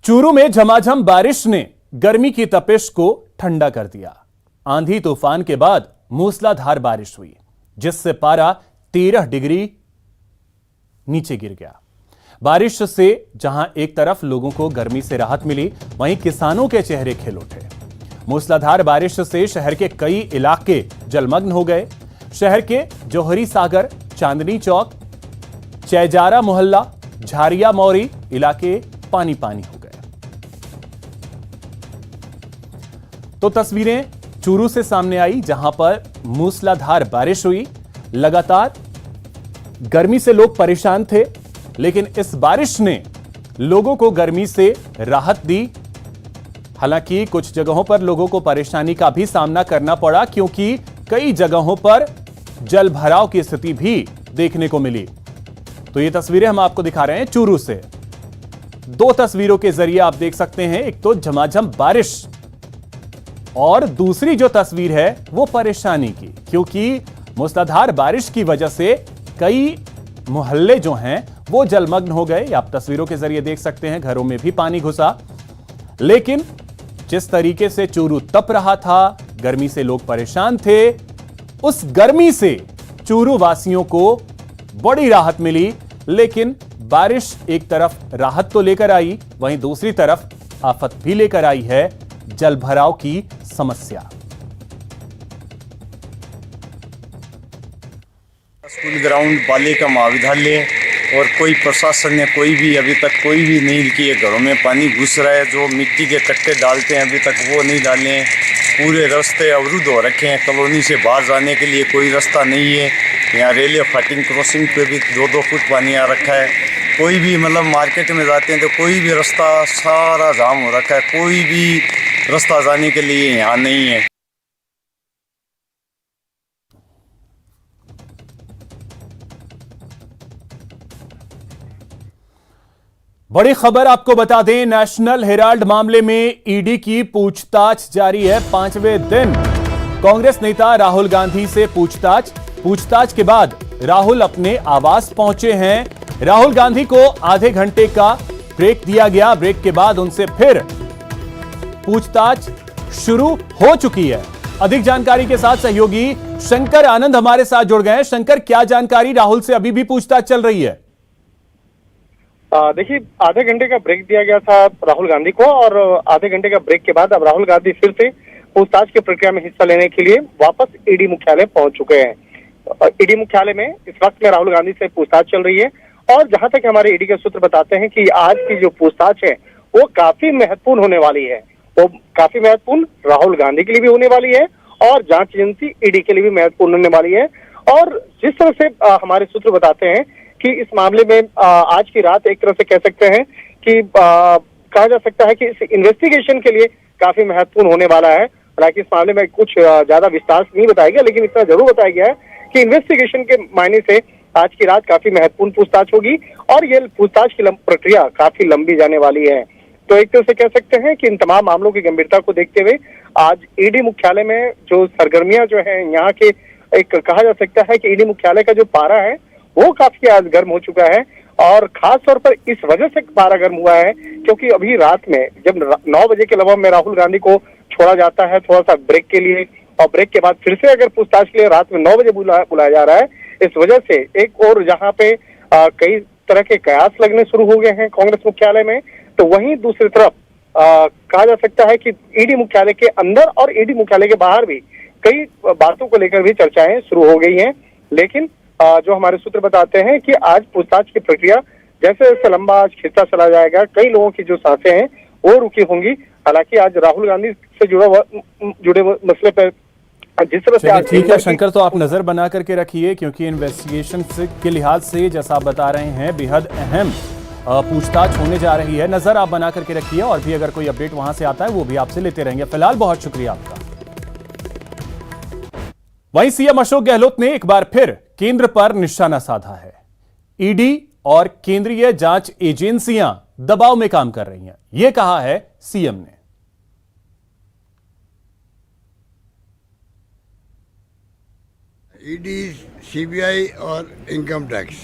चूरू में झमाझम बारिश ने गर्मी की तपिश को ठंडा कर दिया। आंधी तूफान के बाद मूसलाधार बारिश हुई, जिससे पारा 13 डिग्री नीचे गिर गया। बारिश से जहां एक तरफ लोगों को गर्मी से राहत मिली, वहीं किसानों के चेहरे खिल उठे। मूसलाधार बारिश से शहर के कई इलाके जलमग्न हो गए। शहर के जौहरी सागर, चांदनी चौक, चैजारा मोहल्ला, झारिया मौरी इलाके पानी पानी हो गए। तो तस्वीरें चूरू से सामने आई, जहां पर मूसलाधार बारिश हुई। लगातार गर्मी से लोग परेशान थे, लेकिन इस बारिश ने लोगों को गर्मी से राहत दी। हालांकि कुछ जगहों पर लोगों को परेशानी का भी सामना करना पड़ा, क्योंकि कई जगहों पर जल भराव की स्थिति भी देखने को मिली। तो ये तस्वीरें हम आपको दिखा रहे हैं चूरू से। दो तस्वीरों के जरिए आप देख सकते हैं, एक तो झमाझम बारिश और दूसरी जो तस्वीर है वो परेशानी की, क्योंकि मूसलाधार बारिश की वजह से कई मोहल्ले जो हैं वो जलमग्न हो गए। आप तस्वीरों के जरिए देख सकते हैं, घरों में भी पानी घुसा। लेकिन जिस तरीके से चूरू तप रहा था, गर्मी से लोग परेशान थे, उस गर्मी से चूरू वासियों को बड़ी राहत मिली। लेकिन बारिश एक तरफ राहत तो लेकर आई, वहीं दूसरी तरफ आफत भी लेकर आई है, जल भराव की समस्या। स्कूल ग्राउंड, बालिका महाविद्यालय और कोई प्रशासन ने कोई भी अभी तक कोई भी नहीं किए। घरों में पानी घुस रहा है, जो मिट्टी के कट्टे डालते हैं अभी तक वो नहीं डाले हैं। पूरे रास्ते अवरुद्ध हो रखे हैं, कॉलोनी से बाहर जाने के लिए कोई रास्ता नहीं है। यहाँ रेलवे फाइटिंग क्रॉसिंग पे भी 2-2 फुट पानी आ रखा है। कोई भी मतलब मार्केट में जाते हैं तो कोई भी रास्ता सारा जाम हो रखा है, कोई भी रास्ता जाने के लिए यहाँ नहीं है। बड़ी खबर आपको बता दें, नेशनल हेराल्ड मामले में ईडी की पूछताछ जारी है। 5वें दिन कांग्रेस नेता राहुल गांधी से पूछताछ के बाद राहुल अपने आवास पहुंचे हैं। राहुल गांधी को आधे घंटे का ब्रेक दिया गया। ब्रेक के बाद उनसे फिर पूछताछ शुरू हो चुकी है। अधिक जानकारी के साथ सहयोगी शंकर आनंद हमारे साथ जुड़ गए हैं। शंकर, क्या जानकारी? राहुल से अभी भी पूछताछ चल रही है? देखिए, आधे घंटे का ब्रेक दिया गया था राहुल गांधी को, और आधे घंटे का ब्रेक के बाद अब राहुल गांधी फिर से पूछताछ की प्रक्रिया में हिस्सा लेने के लिए वापस ईडी मुख्यालय पहुंच चुके हैं। ईडी मुख्यालय में इस वक्त में राहुल गांधी से पूछताछ चल रही है, और जहां तक हमारे ईडी के सूत्र बताते हैं कि आज की जो पूछताछ है वो काफी महत्वपूर्ण होने वाली है। वो काफी महत्वपूर्ण राहुल गांधी के लिए भी होने वाली है, और जांच एजेंसी ईडी के लिए भी महत्वपूर्ण होने वाली है। और जिस तरह से हमारे सूत्र बताते हैं कि इस मामले में आज की रात एक तरह से कह सकते हैं कि कहा जा सकता है कि इस इन्वेस्टिगेशन के लिए काफी महत्वपूर्ण होने वाला है। हालांकि इस मामले में कुछ ज्यादा विस्तार से नहीं बताया गया, लेकिन इतना जरूर बताया गया है कि इन्वेस्टिगेशन के मायने से आज की रात काफी महत्वपूर्ण पूछताछ होगी, और ये पूछताछ की प्रक्रिया काफी लंबी जाने वाली है। तो एक तरह से कह सकते हैं कि इन तमाम मामलों की गंभीरता को देखते हुए आज ईडी मुख्यालय में जो सरगर्मियां जो है यहाँ के, एक कहा जा सकता है कि ईडी मुख्यालय का जो पारा है वो काफी आज गर्म हो चुका है। और खास तौर पर इस वजह से पारा गर्म हुआ है क्योंकि अभी रात में जब 9 बजे के लगभग में राहुल गांधी को छोड़ा जाता है थोड़ा सा ब्रेक के लिए, और ब्रेक के बाद फिर से अगर पूछताछ के लिए रात में 9 बजे बुलाया जा रहा है, इस वजह से एक और जहां पे कई तरह के कयास लगने शुरू हो गए हैं कांग्रेस मुख्यालय में, तो वहीं दूसरी तरफ कहा जा सकता है कि ईडी मुख्यालय के अंदर और ईडी मुख्यालय के बाहर भी कई बातों को लेकर भी चर्चाएं शुरू हो गई हैं। लेकिन जो हमारे सूत्र बताते हैं कि आज पूछताछ की प्रक्रिया जैसे जैसे लंबा आज खिंचता चला जाएगा, कई लोगों की जो सांसें हैं वो रुकी होंगी। हालांकि आज राहुल गांधी से जुड़े मसले पर जिस तरह से ठीक है शंकर, तो आप नजर बना करके रखिए, क्योंकि इन्वेस्टिगेशन के लिहाज से जैसा आप बता रहे हैं बेहद अहम पूछताछ होने जा रही है। नजर आप बना करके रखिए, और भी अगर कोई अपडेट वहां से आता है वो भी आपसे लेते रहेंगे। फिलहाल बहुत शुक्रिया आपका। वहीं सीएम अशोक गहलोत ने एक बार फिर केंद्र पर निशाना साधा है। ईडी और केंद्रीय जांच एजेंसियां दबाव में काम कर रही हैं, यह कहा है सीएम ने। ईडी, सीबीआई और इनकम टैक्स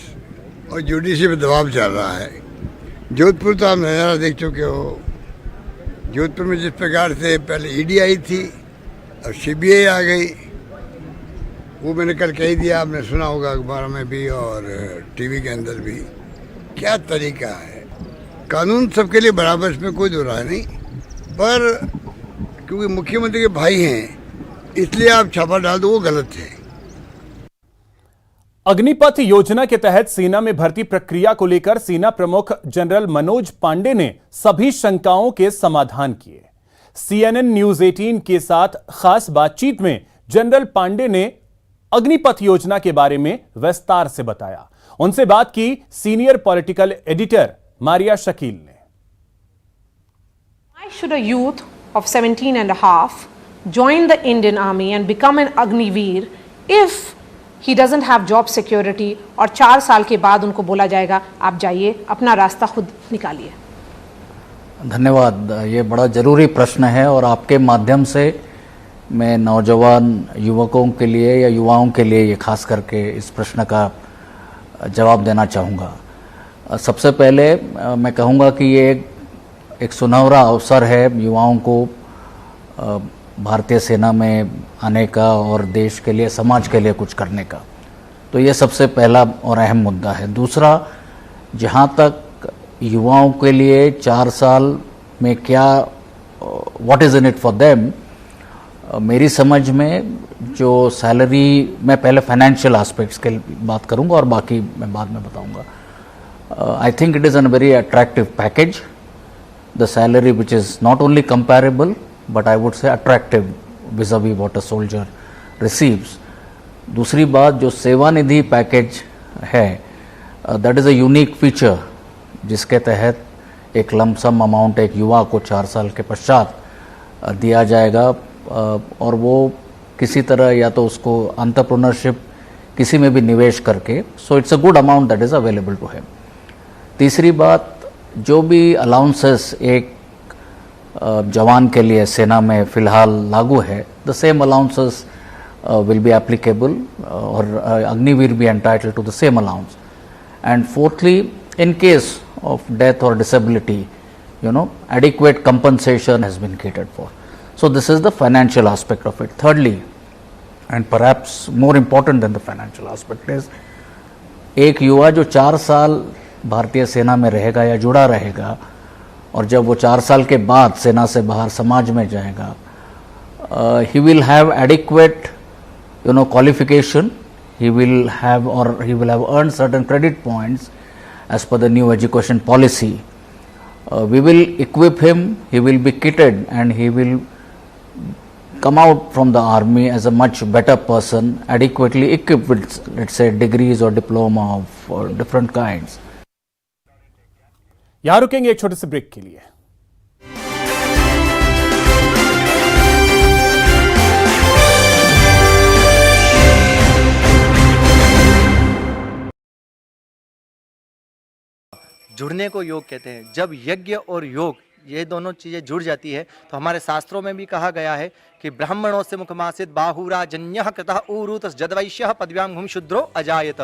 और जुडिशरी पे दबाव चल रहा है। जोधपुर तो आप नज़ारा देख चुके हो, जोधपुर में जिस प्रकार से पहले ईडी आई थी, अब सीबीआई आ गई, वो मैंने कल कह दिया, आपने सुना होगा अखबार में भी और टीवी के अंदर भी। क्या तरीका है? कानून सबके लिए बराबर, इसमें कोई दो राय नहीं, पर क्योंकि मुख्यमंत्री के भाई हैं इसलिए आप छापा डाल दो, वो गलत है। अग्निपथ योजना के तहत सेना में भर्ती प्रक्रिया को लेकर सेना प्रमुख जनरल मनोज पांडे ने सभी शंकाओं के समाधान किए। CNN न्यूज 18 के साथ खास बातचीत में जनरल पांडे ने अग्निपथ योजना के बारे में विस्तार से बताया। उनसे बात की senior political editor Maria Shakeel ने। Why should a youth of 17 and a half join the Indian Army and become an Agniveer if he doesn't have job security और 4 साल के बाद उनको बोला जाएगा आप जाइए अपना रास्ता खुद निकालिए? धन्यवाद। ये बड़ा ज़रूरी प्रश्न है और आपके माध्यम से मैं नौजवान युवकों के लिए या युवाओं के लिए ये खास करके इस प्रश्न का जवाब देना चाहूँगा। सबसे पहले मैं कहूँगा कि ये एक सुनहरा अवसर है युवाओं को भारतीय सेना में आने का और देश के लिए, समाज के लिए कुछ करने का। तो ये सबसे पहला और अहम मुद्दा है। दूसरा, जहाँ तक युवाओं के लिए 4 साल में क्या, what is in it for them, मेरी समझ में जो सैलरी, मैं पहले फाइनेंशियल एस्पेक्ट्स के बात करूंगा और बाकी मैं बाद में बताऊंगा। I think it is an very attractive package. The salary which is not only comparable but I would say attractive vis-a-vis what a soldier receives. दूसरी बात, जो सेवानिधि पैकेज है, that is a unique feature जिसके तहत एक lump sum amount एक युवा को 4 साल के पश्चात दिया जाएगा और वो किसी तरह या तो उसको एंटरप्रेन्योरशिप किसी में भी निवेश करके, so it's a good amount that is available to him. तीसरी बात, जो भी अलाउंसेस एक जवान के लिए सेना में फ़िलहाल लागू है, the same allowances will be applicable और Agniveer be entitled to the same allowance. And fourthly, in case of death or disability, adequate compensation has been catered for. So this is the financial aspect of it. Thirdly, and perhaps more important than the financial aspect, is एक युवा जो 4 साल भारतीय सेना में रहेगा या जुड़ा रहेगा और जब वो 4 साल के बाद सेना से बाहर समाज में जाएगा, he will have adequate qualification, he will have earned certain credit points as per the new education policy. We will equip him, he will be kitted and he will come out from the army as a much better person, adequately equipped with, let's say, degrees or diploma of different kinds. यहां रुकेंगे एक छोटे से break के लिए। जुड़ने को योग कहते हैं। जब यज्ञ और योग ये दोनों चीज़ें जुड़ जाती है तो हमारे शास्त्रों में भी कहा गया है कि ब्राह्मणों से मुखमासित बाहुराजन्यः कृतः उरुतस् जदवैश्यः पदव्याम घुम शूद्रो अजायत।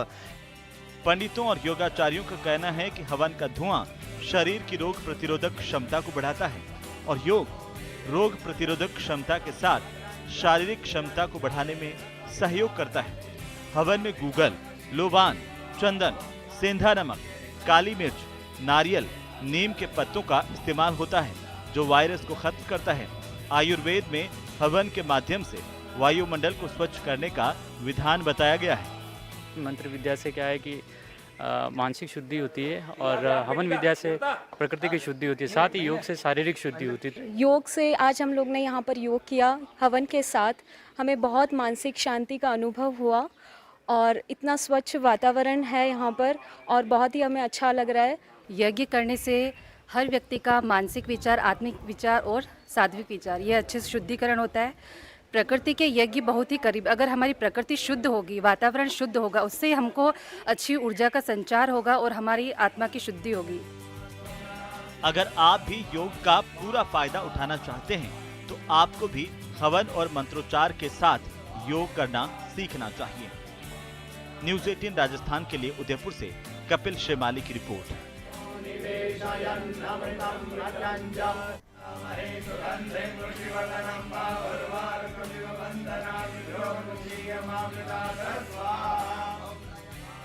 पंडितों और योगाचार्यों का कहना है कि हवन का धुआं शरीर की रोग प्रतिरोधक क्षमता को बढ़ाता है और योग रोग प्रतिरोधक क्षमता के साथ शारीरिक क्षमता को बढ़ाने में सहयोग करता है। हवन में गूगल, लोबान, चंदन, सेंधा नमक, काली मिर्च, नारियल, नीम के पत्तों का इस्तेमाल होता है जो वायरस को खत्म करता है। आयुर्वेद में हवन के माध्यम से वायुमंडल को स्वच्छ करने का विधान बताया गया है। मंत्र विद्या से क्या है कि मानसिक शुद्धि होती है और हवन विद्या से प्रकृति की शुद्धि होती है, साथ ही योग से शारीरिक शुद्धि होती है। योग से आज हम लोग ने यहाँ पर योग किया हवन के साथ, हमें बहुत मानसिक शांति का अनुभव हुआ और इतना स्वच्छ वातावरण है यहाँ पर और बहुत ही हमें अच्छा लग रहा है। यज्ञ करने से हर व्यक्ति का मानसिक विचार, आत्मिक विचार और सात्विक विचार ये अच्छे से शुद्धिकरण होता है। प्रकृति के यज्ञ बहुत ही करीब, अगर हमारी प्रकृति शुद्ध होगी, वातावरण शुद्ध होगा, उससे हमको अच्छी ऊर्जा का संचार होगा और हमारी आत्मा की शुद्धि होगी। अगर आप भी योग का पूरा फायदा उठाना चाहते हैं तो आपको भी हवन और मंत्रोच्चार के साथ योग करना सीखना चाहिए। न्यूज 18 राजस्थान के लिए उदयपुर से कपिल शेमाली की रिपोर्ट।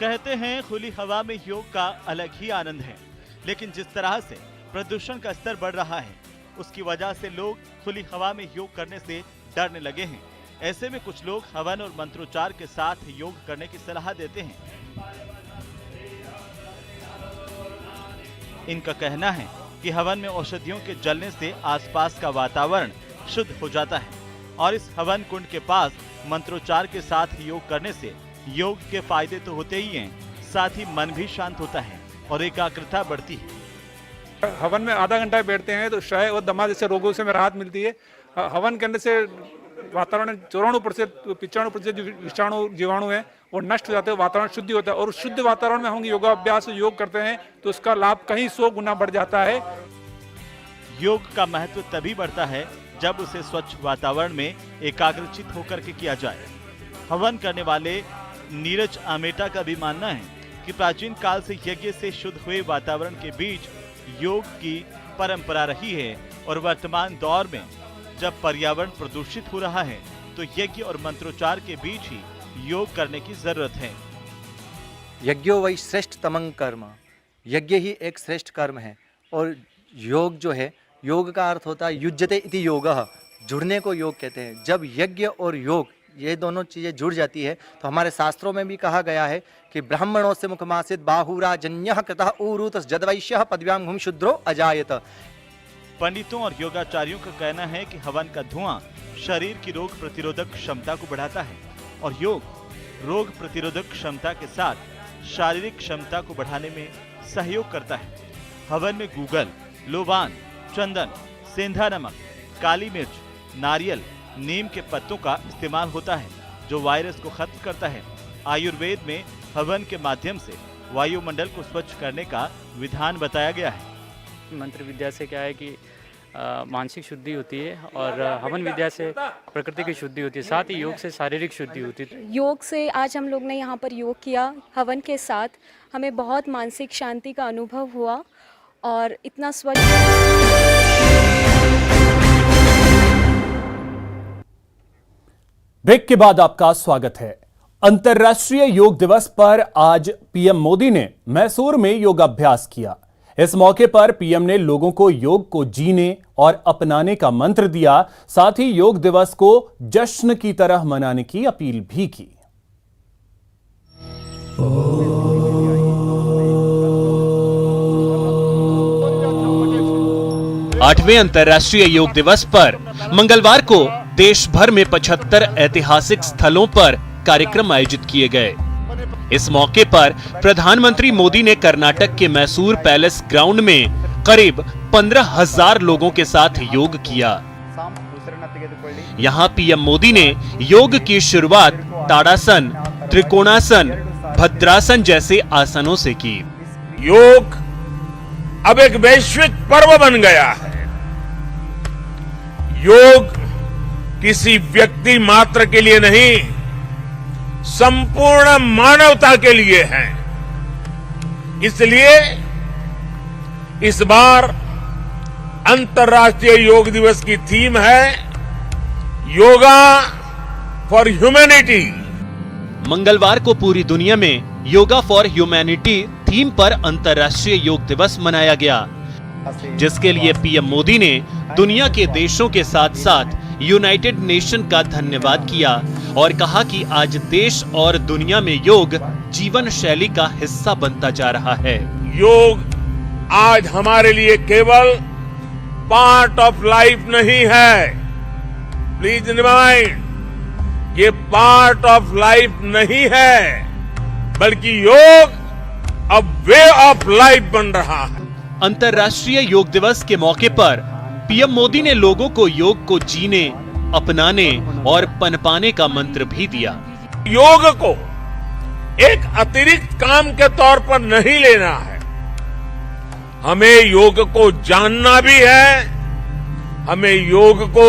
कहते हैं खुली हवा में योग का अलग ही आनंद है, लेकिन जिस तरह से प्रदूषण का स्तर बढ़ रहा है उसकी वजह से लोग खुली हवा में योग करने से डरने लगे हैं। ऐसे में कुछ लोग हवन और मंत्रोच्चार के साथ योग करने की सलाह देते हैं। इनका कहना है कि हवन में औषधियों के जलने से आसपास का वातावरण शुद्ध हो जाता है और इस हवन कुंड के पास मंत्रोच्चार के साथ योग करने से योग के फायदे तो होते ही हैं, साथ ही मन भी शांत होता है और एकाग्रता बढ़ती है। हवन में आधा घंटा बैठते हैं तो क्षय और दमा जैसे रोगों से राहत मिलती है। हवन करने से वातावरण 94% 95% जो विषाणु जीवाणु है वो नष्ट हो जाते हैं, वातावरण शुद्ध होता है और शुद्ध वातावरण में हम योगाभ्यास योग करते हैं तो उसका लाभ कहीं 100 गुना बढ़ जाता है। योग का महत्व तभी बढ़ता है जब उसे स्वच्छ वातावरण में एकाग्रचित होकर के किया जाए। हवन करने वाले नीरज आमेटा का भी मानना है कि प्राचीन काल से यज्ञ से शुद्ध हुए वातावरण के बीच योग की परंपरा रही है और वर्तमान दौर में जब पर्यावरण प्रदूषित हो रहा है तो यज्ञ और मंत्रोच्चार के बीच ही योग करने की जरूरत है। यज्ञो वै श्रेष्ठ तमं कर्म, यज्ञ ही एक श्रेष्ठ कर्म है और योग जो है, योग का अर्थ होता है युज्यते इति योगः, जुड़ने को योग कहते हैं। जब यज्ञ और योग ये दोनों चीज़ें जुड़ जाती है तो हमारे शास्त्रों में भी कहा गया है कि ब्राह्मणों से मुखमासित बाहुराजन्यः कृतः ऊरुतस् जदवैश्यः पदव्यां घुम शूद्रो अजायत। पंडितों और योगाचार्यों का कहना है कि हवन का धुआं शरीर की रोग प्रतिरोधक क्षमता को बढ़ाता है और योग रोग प्रतिरोधक क्षमता के साथ शारीरिक क्षमता को बढ़ाने में सहयोग करता है। हवन में गूगल, लोबान, चंदन, सेंधा नमक, काली मिर्च, नारियल, नीम के पत्तों का इस्तेमाल होता है जो वायरस को खत्म करता है। आयुर्वेद में हवन के माध्यम से वायुमंडल को स्वच्छ करने का विधान बताया गया है। मंत्र विद्या से क्या है कि मानसिक शुद्धि होती है और हवन विद्या से प्रकृति की शुद्धि होती है, साथ ही योग से शारीरिक शुद्धि होती है। योग से आज हम लोग ने यहाँ पर योग किया हवन के साथ, हमें बहुत मानसिक शांति का अनुभव हुआ और इतना स्वच्छ। ब्रेक के बाद आपका स्वागत है। अंतर्राष्ट्रीय योग दिवस पर आज पीएम मोदी ने मैसूर में योगाभ्यास किया। इस मौके पर पीएम ने लोगों को योग को जीने और अपनाने का मंत्र दिया, साथ ही योग दिवस को जश्न की तरह मनाने की अपील भी की। 8वें अंतर्राष्ट्रीय योग दिवस पर मंगलवार को देश भर में 75 ऐतिहासिक स्थलों पर कार्यक्रम आयोजित किए गए। इस मौके पर प्रधानमंत्री मोदी ने कर्नाटक के मैसूर पैलेस ग्राउंड में करीब 15,000 लोगों के साथ योग किया। यहां पीएम मोदी ने योग की शुरुआत ताड़ासन, त्रिकोणासन, भद्रासन जैसे आसनों से की। योग अब एक वैश्विक पर्व बन गया है। योग किसी व्यक्ति मात्र के लिए नहीं, संपूर्ण मानवता के लिए है। इसलिए इस बार अंतर्राष्ट्रीय योग दिवस की थीम है योगा फॉर ह्यूमैनिटी। मंगलवार को पूरी दुनिया में योगा फॉर ह्यूमैनिटी थीम पर अंतर्राष्ट्रीय योग दिवस मनाया गया, जिसके लिए पीएम मोदी ने दुनिया के देशों के साथ साथ यूनाइटेड नेशन का धन्यवाद किया और कहा कि आज देश और दुनिया में योग जीवन शैली का हिस्सा बनता जा रहा है। योग आज हमारे लिए केवल पार्ट ऑफ लाइफ नहीं है। प्लीज रिमाइंड, ये पार्ट ऑफ लाइफ नहीं है, बल्कि योग अब वे ऑफ लाइफ बन रहा है। अंतर्राष्ट्रीय योग दिवस के मौके पर पीएम मोदी ने लोगों को योग को जीने, अपनाने और पनपाने का मंत्र भी दिया। योग को एक अतिरिक्त काम के तौर पर नहीं लेना है। हमें योग को जानना भी है, हमें योग को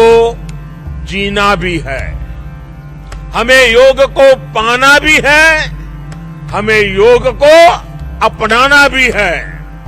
जीना भी है, हमें योग को पाना भी है, हमें योग को अपनाना भी है।